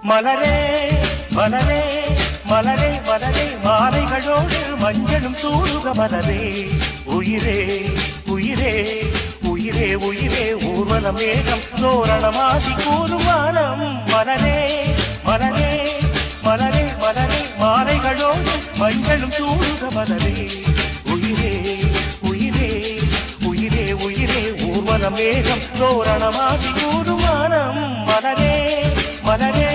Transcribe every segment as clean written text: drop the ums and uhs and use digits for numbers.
மலரே மலரே மலரே மலரே மாலைகளோடு மஞ்சளும் சூடுக மலரே உயிரே உயிரே உயிரே உயிரே ஊர்வல மேகம் தோரணமாதி கூறும் வானம் மலரே மலரே மலரே மலரே மாலைகளோடு மஞ்சளும் சூடுக மலரே உயிரே உயிரே உயிரே உயிரே ஊர்வல மேகம் தோரணமாதி கூறும் வானம் மலரே மலரே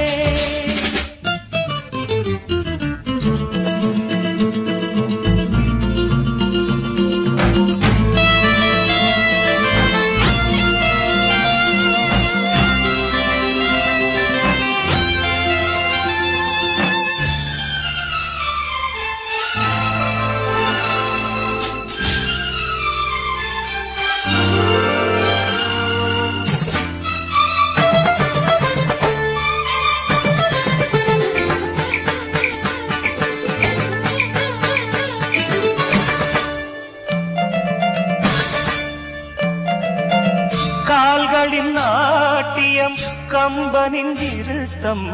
கால்களின் நாட்டியம் கம்பனின் இருத்தம்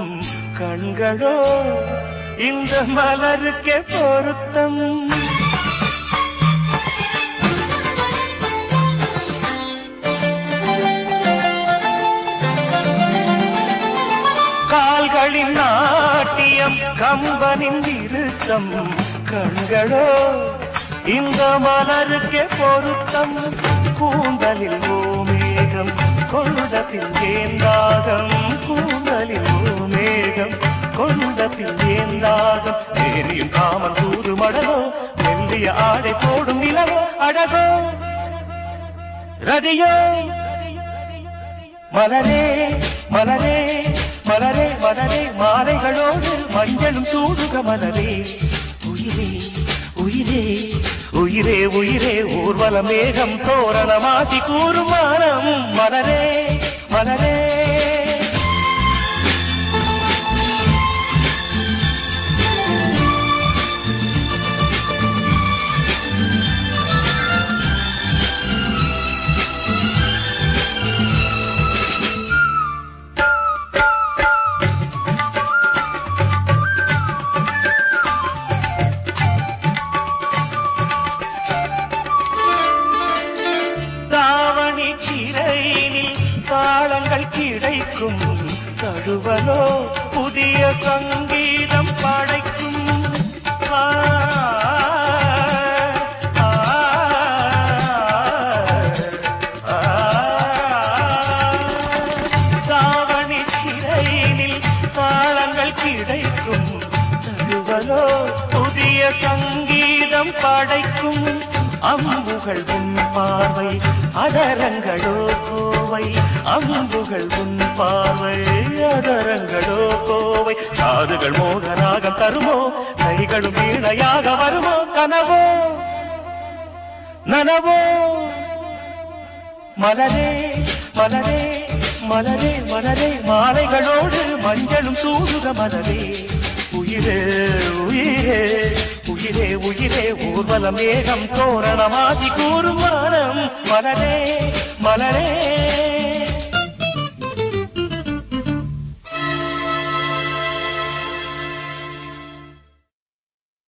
கண்களோ இந்த மலருக்கே பொருத்தம் கால்களின் நாட்டியம் கம்பனின் இருத்தம் கண்களோ இந்த மலருக்கே பொருத்தம் கூந்தலில் ஓமேகம் கொண்டதில் ஏந்தாகம் கூந்தலில் ஓமேகம் கொண்டதில் ஏந்தாகம் தேனியும் காமன் கூறு மடலோ மெல்லிய ஆடை போடும் நிலவோ அழகோ ரதியோ மலரே மலரே மலரே மலரே மாலைகளோடு மஞ்சளும் சூடுக மலரே உயிரே உயிரே உயிரே உயிரே ஊர்வல மேகம் தோரணமாதி கூறும் வானம் மலரே மலரே தாளங்கள் கிடைக்கும் தழுவலோ புதிய சங்கீதம் படைக்கும் தாவணி சிறையினில் தாளங்கள் கிடைக்கும் தழுவலோ புதிய சங்கீதம் படைக்கும் அம்புகள் உன் பார்வை அதரங்களோ கோவை அம்புகள் உன் பார்வை அதரங்களோ கோவை காதுகள் மோகராகம் தருமோ கைகளும் வீணையாக வருமோ கனவோ நனவோ மலரே மலரே மலரே மலரே மாலைகளோடு மஞ்சளும் சூடுக மலரே உயிரே உயிரே உயிரே உயிரே ஊர்வல மேகம் தோரணமாதி கூறும் வானம் மலரே மலரே